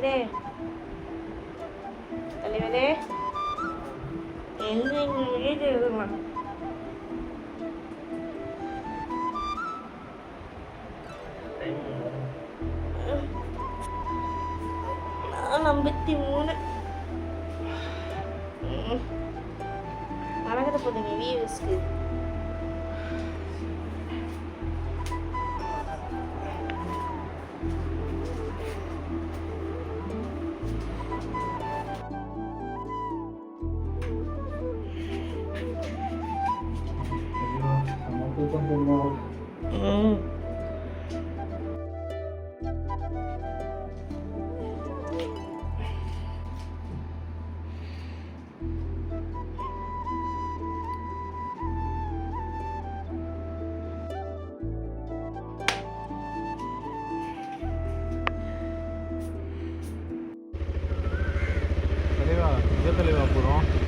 தலைவரே தலைவரே எங்க வீடு எழுதலாம். நான் 53 வணக்கத்தை போதுங்க வியூஸ்க்கு.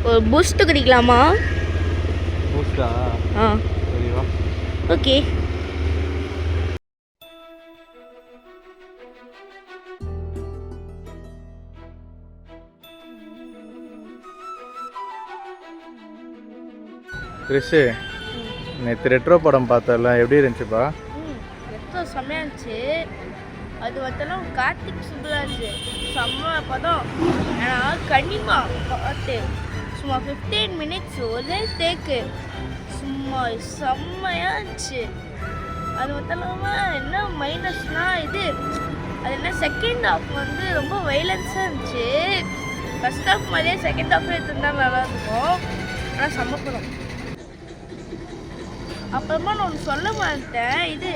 ஒரு பூஸ்ட் குடிக்கலாமா? பூஸ்டா? ஆ சரி வா. ஓகே. கிறிஷு, நேற்று ரெட்ரோ படம் பார்த்தல, எப்படி இருந்துச்சுப்பா? ரெட்ரோ செம்மையா இருந்துச்சு. அது வந்தெல்லாம் கார்த்திக் சுப்ரா இருந்துச்சு. செம்ம படம். ஆனால் கனிமா பார்த்து சும்மா 15 மினிட்ஸ் ஒரே டேக்கு சும்மா செம்மையா இருந்துச்சு. அது மட்டும் இல்லாமல் என்ன மைனஸ்னால் இது அது என்ன செகண்ட் ஹாஃப் வந்து ரொம்ப வைலன்ஸாக இருந்துச்சு. ஃபர்ஸ்ட் ஹாஃப் மாதிரியே செகண்ட் ஹாஃப் எடுத்துருந்தா நல்லா இருக்கும். ஆனால் செம்ம படம். அப்புறமா நான் ஒன்று சொல்ல மாட்டேன், இது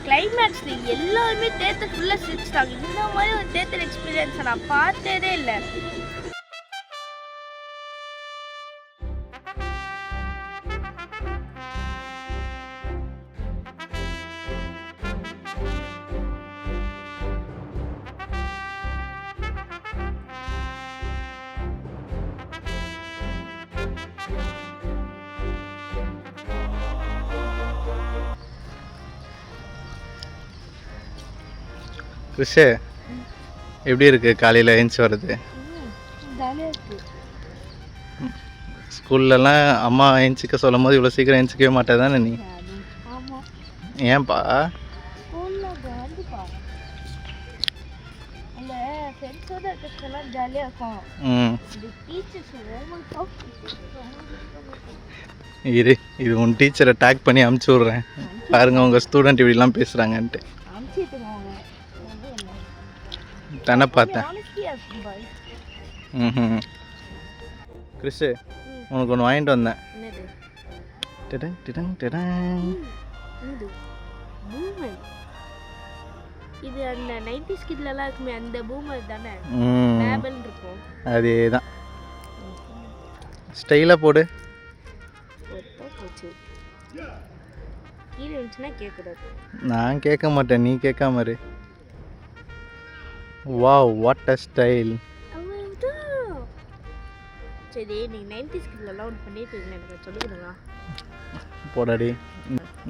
கிளைமேக்ஸில் எல்லாருமே தேட்டர் ஃபுல்லாக சிரிச்சிட்டாங்க. இந்த மாதிரி ஒரு தேட்டர் எக்ஸ்பீரியன்ஸை நான் பார்த்ததே இல்லை. கிறிஷு, எப்படி இருக்கு காலையில் ஏஞ்சி வர்றது? ஸ்கூல்லலாம் அம்மா ஏஞ்சிக்க சொல்லும் போது இவ்வளோ சீக்கிரம் ஏஞ்சிக்கவே மாட்டேன் தானே நீ? ஏன்பா? இரு, இது உன் டீச்சரை டேக் பண்ணி அமுச்சு விட்றேன். பாருங்க உங்கள் ஸ்டூடெண்ட் இப்படிலாம் பேசுகிறாங்கன்ட்டு. தானே பார்த்தேன். கிறிஷு, உனக்கு ஒன்று வாங்கிட்டு வந்தேன். இது அந்த 90s கிட்லலாம் இருக்குமே அந்த பூமர் தானே? மேபல் இருக்கும். அதே தான். ஸ்டைலாக போடு. கீழே இருந்துச்சுன்னா கேட்கக்கூடாது. நான் கேட்க மாட்டேன், நீ கேட்காம இரு. Wow, what a style. சரி, நீங்கள் 90s கிட்லலாம் ஒன்று பண்ணிட்டு இருக்கீங்க, எனக்கு சொல்லிக்கிறீங்களா? போடாடி,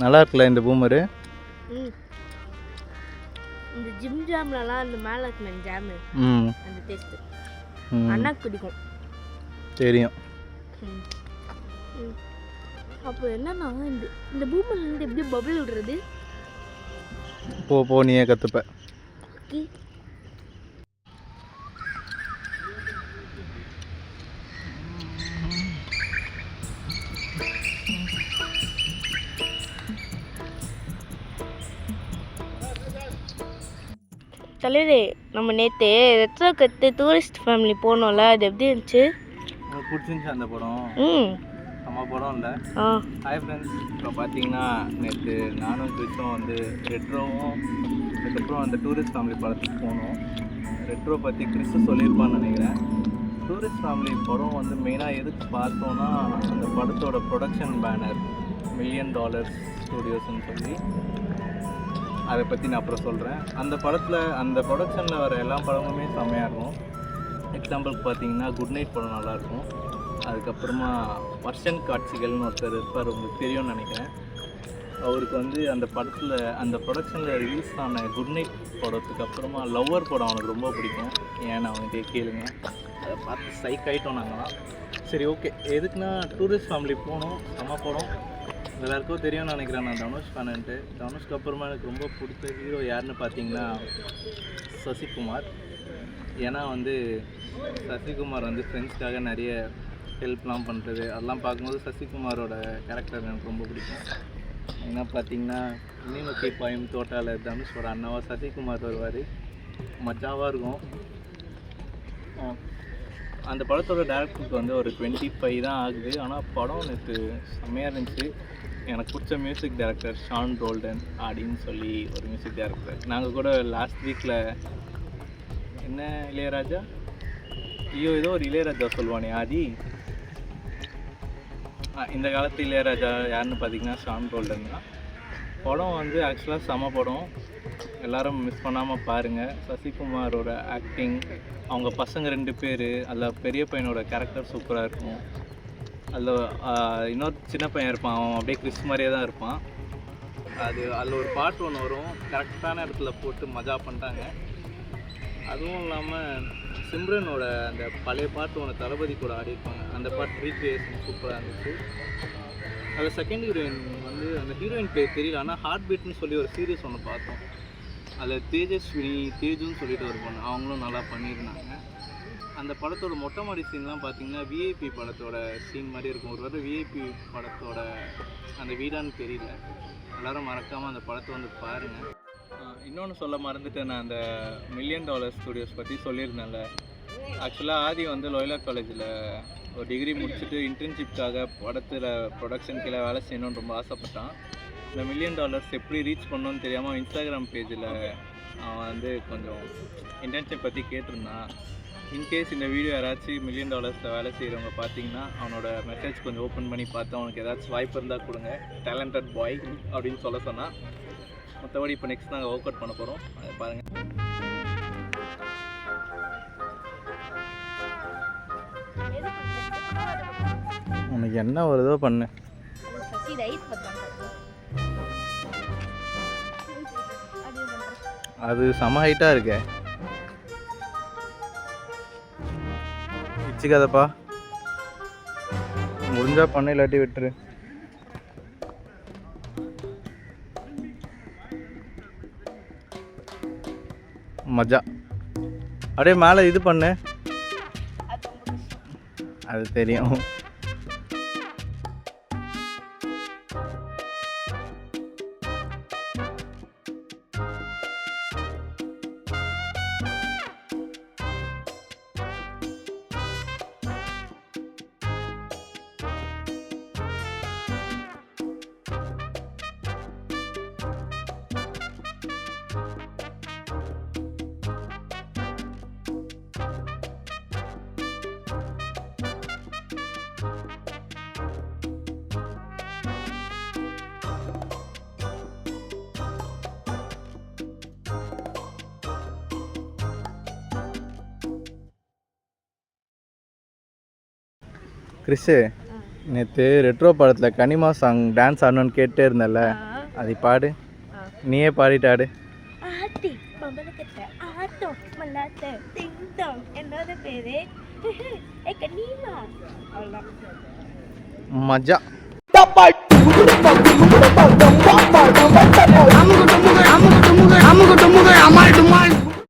நல்லா இருக்குல்ல இந்த பூமரு? இந்த ஜிம் ஜாம்லலாம் அந்த மேலே இருக்குமே ஜாமு, அந்த டேஸ்ட்டு அண்ணாக்கு பிடிக்கும். தெரியும். அப்போ என்னன்னா இந்த பூமர்லேருந்து எப்படி பபிள் விடுறது? போ நீயே கற்றுப்ப. தலைவரே, நம்ம நேற்று ரெட்ரோ கத்து டூரிஸ்ட் ஃபேமிலி போனோம்ல, அது எப்படி இருந்துச்சு? உங்களுக்கு பிடிச்சிருந்துச்சு அந்த படம்? நம்ம படம் இல்லை. ஹாய் ஃப்ரெண்ட்ஸ், இப்போ பார்த்தீங்கன்னா நேற்று நானும் கிறிஸும் வந்து ரெட்ரோவும் அதுக்கப்புறம் அந்த டூரிஸ்ட் ஃபேமிலி படத்துக்கு போனோம். ரெட்ரோ பற்றி கிறிஸு சொல்லியிருப்பான்னு நினைக்கிறேன். டூரிஸ்ட் ஃபேமிலி படம் வந்து மெயினாக எதுக்கு பார்த்தோன்னா, அந்த படத்தோட ப்ரொடக்ஷன் பேனர் $1 மில்லியன் ஸ்டூடியோஸ்ன்னு சொல்லி, அதை பற்றி நான் அப்புறம் சொல்கிறேன். அந்த படத்தில் அந்த ப்ரொடக்ஷனில் வர எல்லா படமுமே செம்மையாக இருக்கும். எக்ஸாம்பிளுக்கு பார்த்தீங்கன்னா குட் நைட் படம் நல்லாயிருக்கும். அதுக்கப்புறமா வர்ஷன் காட்சிகள்னு ஒருத்தர் இருப்பார், உங்களுக்கு தெரியும்னு நினைக்கிறேன். அவருக்கு வந்து அந்த படத்தில் அந்த ப்ரொடக்ஷனில் ரிலீஸ் ஆன குட் நைட் படத்துக்கு அப்புறமா லவ்வர் படம் அவனுக்கு ரொம்ப பிடிக்கும். ஏன்னு அவனுக்கு கேளுங்க, அதை பார்த்து சைக் ஆகிட்டோம் நாங்களாம். சரி ஓகே, எதுக்குன்னா டூரிஸ்ட் ஃபேமிலி போகணும், செம்ம படம். எல்லாருக்கும் தெரியும்னு நினைக்கிறேன் நான் தனுஷ் ஃபேனுன்ட்டு. தனுஷ்க்கு அப்புறமா எனக்கு ரொம்ப பிடிச்ச ஹீரோ யாருன்னு பார்த்தீங்கன்னா சசிகுமார். ஏன்னா வந்து சசிகுமார் வந்து ஃப்ரெண்ட்ஸ்க்காக நிறைய ஹெல்ப்லாம் பண்ணுறது அதெல்லாம் பார்க்கும்போது சசிகுமாரோட கேரக்டர் எனக்கு ரொம்ப பிடிக்கும். என்ன பார்த்தீங்கன்னா இன்னொரு பாயும் தோட்டாவில் தனுஷோட அண்ணாவா சசிகுமார் வருவார், மஜாவாக இருக்கும். அந்த படத்தோட டேரக்டருக்கு வந்து ஒரு 25 தான் ஆகுது. ஆனால் படம் எனக்கு செம்மையாக இருந்துச்சு. எனக்கு பிடிச்ச மியூசிக் டைரக்டர் ஷான் ரோல்டன் அப்படின்னு சொல்லி ஒரு மியூசிக் டைரக்டர். நாங்கள் கூட லாஸ்ட் வீக்கில் என்ன இளையராஜா ஏதோ ஒரு இளையராஜா சொல்லுவானே ஆதி, இந்த காலத்து இளையராஜா யாருன்னு பார்த்தீங்கன்னா ஷான் ரோல்டன் தான். படம் வந்து ஆக்சுவலாக செம படம், எல்லோரும் மிஸ் பண்ணாமல் பாருங்கள். சசிகுமாரோட ஆக்டிங், அவங்க பசங்க 2 பேர், அதில் பெரிய பையனோட கேரக்டர் சூப்பராக இருக்கும். அதில் இன்னொரு சின்ன பையன் இருப்பான், அவன் அப்படியே கிறிஸ் மாதிரியே தான் இருப்பான். அதில் ஒரு பாட்டு ஒன்று வரும், கரெக்டான இடத்துல போட்டு மஜா பண்ணிட்டாங்க. அதுவும் இல்லாமல் சிம்ரனோட அந்த பழைய பாட்டு ஒன்று தளபதி கூட ஆடிருப்பாங்க, அந்த பாட்டு ரீக்ரியேஷன் சூப்பராக இருந்துச்சு. அதில் செகண்ட் ஹீரோயின் வந்து அந்த ஹீரோயின் பேர் தெரியல, ஆனால் ஹார்ட் பீட்னு சொல்லி ஒரு சீரியஸ் ஒன்று பார்த்தோம். அதில் தேஜுன்னு சொல்லிட்டு ஒரு பொண்ணு, அவங்களும் நல்லா பண்ணியிருந்தாங்க. அந்த படத்தோட மொட்டை மாடி சீன்லாம் பார்த்தீங்கன்னா விஐபி படத்தோட சீன் மாதிரி இருக்கும். ஒரு வேளை விஐபி படத்தோட அந்த வீடான்னு தெரியல. எல்லோரும் மறக்காமல் அந்த படத்தை வந்து பாருங்கள். இன்னொன்று சொல்ல மறந்துட்டேன், நான் அந்த $1 மில்லியன் ஸ்டுடியோஸ் பற்றி சொல்லியிருந்தேன்ல. ஆக்சுவலாக ஆதி வந்து லோயலா காலேஜில் ஒரு டிகிரி முடிச்சுட்டு இன்டர்ன்ஷிப்காக படத்தில் ப்ரொடக்ஷன் கீழே வேலை செய்யணும்னு ரொம்ப ஆசைப்பட்டான். இந்த $1 மில்லியன் எப்படி ரீச் பண்ணணும்னு தெரியாமல் இன்ஸ்டாகிராம் பேஜில் அவன் வந்து கொஞ்சம் இன்டர்ன்ஷிப் பற்றி கேட்டிருந்தான். இன்கேஸ் இந்த வீடியோ யாராச்சும் $1 மில்லியன் வேலை செய்கிறவங்க பார்த்தீங்கன்னா அவனோட மெசேஜ் கொஞ்சம் ஓப்பன் பண்ணி பார்த்து அவனுக்கு ஏதாச்சும் வாய்ப்பு இருந்தால் கொடுங்க, டேலண்டட் பாய் அப்படின்னு சொல்ல சொன்னான். மற்றபடி இப்போ நெக்ஸ்ட் நாங்கள் ஒர்க் அவுட் பண்ண போகிறோம், அதை பாருங்கள். உனக்கு என்ன வருதோ பண்ணு. அது செம ஹைட்டாக இருக்கு, இச்சிக்காதப்பா, முடிஞ்சா பண்ண இல்லாட்டி விட்டுரு. மஜா அப்படியே மேலே இது பண்ணு, அது தெரியும். கிறிஸு, நேற்று ரெட்ரோ படத்தில் கனிமா சாங் டான்ஸ் ஆடணும்னு கேட்டே இருந்தல, அது பாடு, நீயே பாடிட்டாடு. மஜா.